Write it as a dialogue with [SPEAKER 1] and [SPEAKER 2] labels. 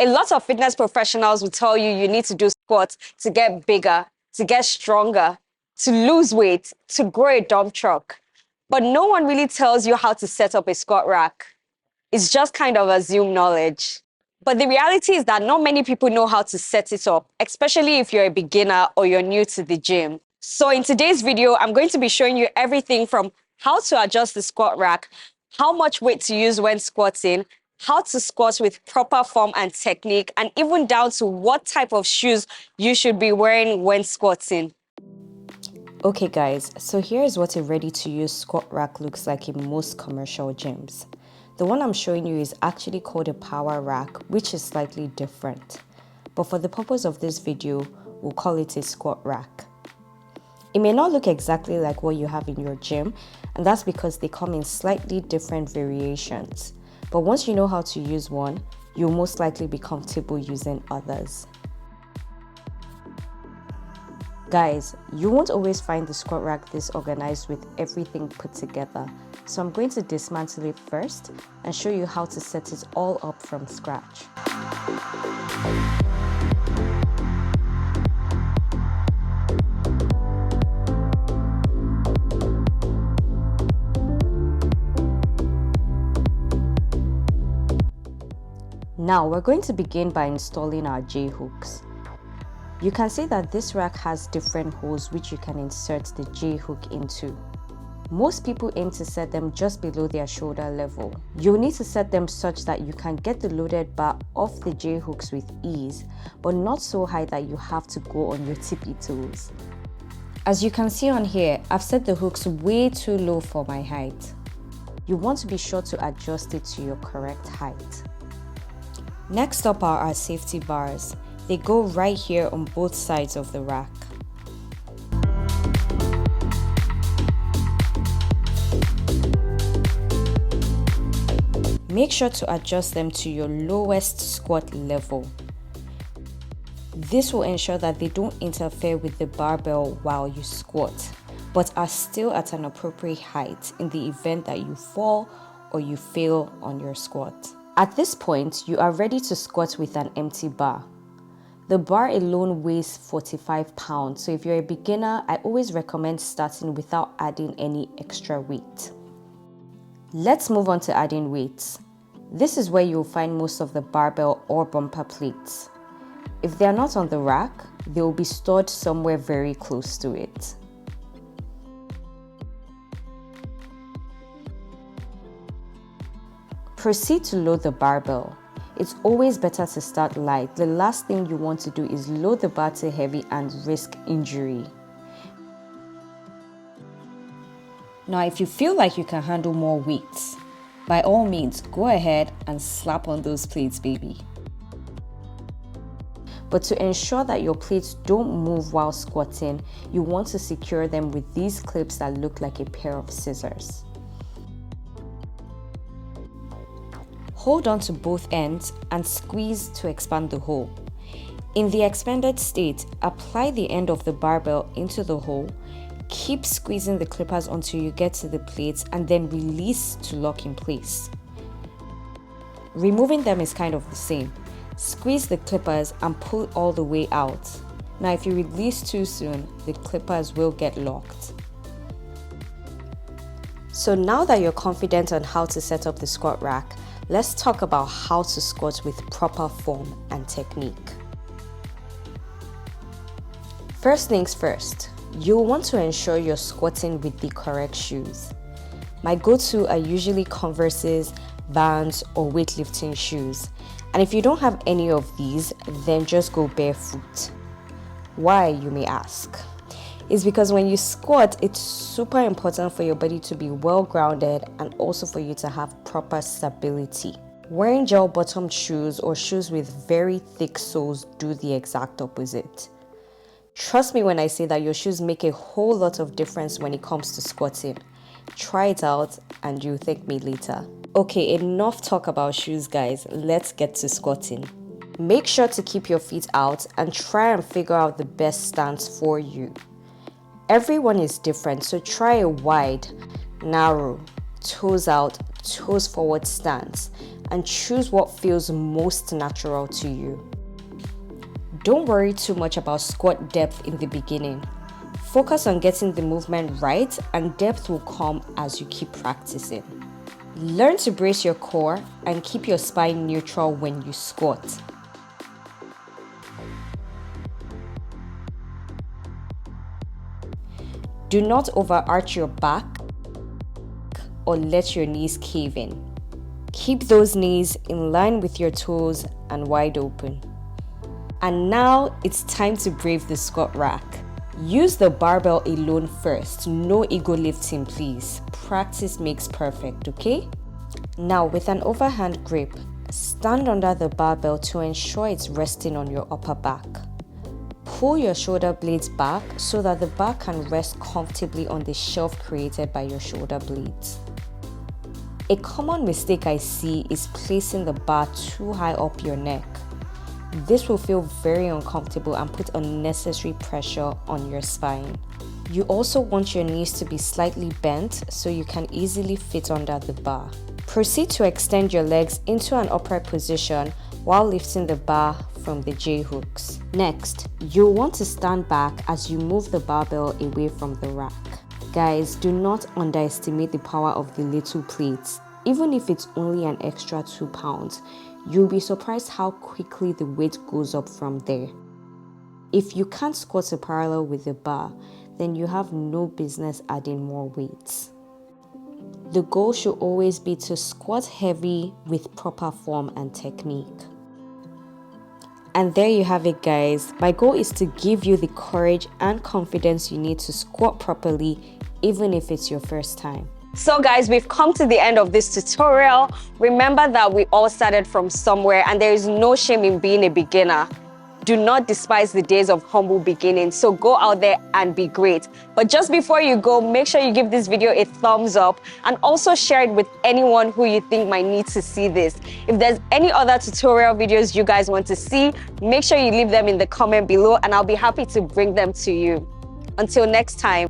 [SPEAKER 1] A lot of fitness professionals will tell you you need to do squats to get bigger, to get stronger, to lose weight, to grow a dump truck. But no one really tells you how to set up a squat rack. It's just kind of assumed knowledge. But the reality is that not many people know how to set it up, especially if you're a beginner or you're new to the gym. So in today's video, I'm going to be showing you everything from how to adjust the squat rack, how much weight to use when squatting, how to squat with proper form and technique, and even down to what type of shoes you should be wearing when squatting.
[SPEAKER 2] Okay guys, so here's what a ready-to-use squat rack looks like in most commercial gyms. The one I'm showing you is actually called a power rack, which is slightly different. But for the purpose of this video, we'll call it a squat rack. It may not look exactly like what you have in your gym, and that's because they come in slightly different variations. But once you know how to use one, you'll most likely be comfortable using others. Guys, you won't always find the squat rack this organized with everything put together. So I'm going to dismantle it first and show you how to set it all up from scratch. Now we're going to begin by installing our J-hooks. You can see that this rack has different holes which you can insert the J-hook into. Most people aim to set them just below their shoulder level. You'll need to set them such that you can get the loaded bar off the J-hooks with ease, but not so high that you have to go on your tippy toes. As you can see on here, I've set the hooks way too low for my height. You want to be sure to adjust it to your correct height. Next up are our safety bars. They go right here on both sides of the rack. Make sure to adjust them to your lowest squat level. This will ensure that they don't interfere with the barbell while you squat, but are still at an appropriate height in the event that you fall or you fail on your squat. At this point, you are ready to squat with an empty bar. The bar alone weighs 45 pounds, so if you're a beginner, I always recommend starting without adding any extra weight. Let's move on to adding weights. This is where you'll find most of the barbell or bumper plates. If they're not on the rack, they will be stored somewhere very close to it. Proceed to load the barbell. It's always better to start light. The last thing you want to do is load the bar too heavy and risk injury. Now, if you feel like you can handle more weights, by all means, go ahead and slap on those plates, baby. But to ensure that your plates don't move while squatting, you want to secure them with these clips that look like a pair of scissors. Hold on to both ends and squeeze to expand the hole. In the expanded state, apply the end of the barbell into the hole. Keep squeezing the clippers until you get to the plates and then release to lock in place. Removing them is kind of the same. Squeeze the clippers and pull all the way out. Now, if you release too soon, the clippers will get locked. So now that you're confident on how to set up the squat rack, let's talk about how to squat with proper form and technique. First things first, you'll want to ensure you're squatting with the correct shoes. My go-to are usually Converses, Vans, or weightlifting shoes. And if you don't have any of these, then just go barefoot. Why, you may ask? Is because when you squat, it's super important for your body to be well grounded and also for you to have proper stability. Wearing gel bottomed shoes or shoes with very thick soles do the exact opposite. Trust me when I say that your shoes make a whole lot of difference when it comes to squatting. Try it out and you'll thank me later. Okay, enough talk about shoes, guys. Let's get to squatting. Make sure to keep your feet out and try and figure out the best stance for you. Everyone is different, so try a wide, narrow, toes out, toes forward stance and choose what feels most natural to you. Don't worry too much about squat depth in the beginning. Focus on getting the movement right, and depth will come as you keep practicing. Learn to brace your core and keep your spine neutral when you squat. Do not overarch your back or let your knees cave in. Keep those knees in line with your toes and wide open. And now it's time to brave the squat rack. Use the barbell alone first, no ego lifting please. Practice makes perfect, okay? Now with an overhand grip, stand under the barbell to ensure it's resting on your upper back. Pull your shoulder blades back so that the bar can rest comfortably on the shelf created by your shoulder blades. A common mistake I see is placing the bar too high up your neck. This will feel very uncomfortable and put unnecessary pressure on your spine. You also want your knees to be slightly bent so you can easily fit under the bar. Proceed to extend your legs into an upright position while lifting the bar from the J-hooks. Next, you'll want to stand back as you move the barbell away from the rack. Guys, do not underestimate the power of the little plates. Even if it's only an extra 2 pounds, you'll be surprised how quickly the weight goes up from there. If you can't squat a parallel with the bar, then you have no business adding more weights. The goal should always be to squat heavy with proper form and technique. And there you have it, guys. My goal is to give you the courage and confidence you need to squat properly, even if it's your first time.
[SPEAKER 1] So guys, we've come to the end of this tutorial. Remember that we all started from somewhere and there is no shame in being a beginner. Do not despise the days of humble beginnings. So go out there and be great. But just before you go, make sure you give this video a thumbs up and also share it with anyone who you think might need to see this. If there's any other tutorial videos you guys want to see, make sure you leave them in the comment below and I'll be happy to bring them to you. Until next time.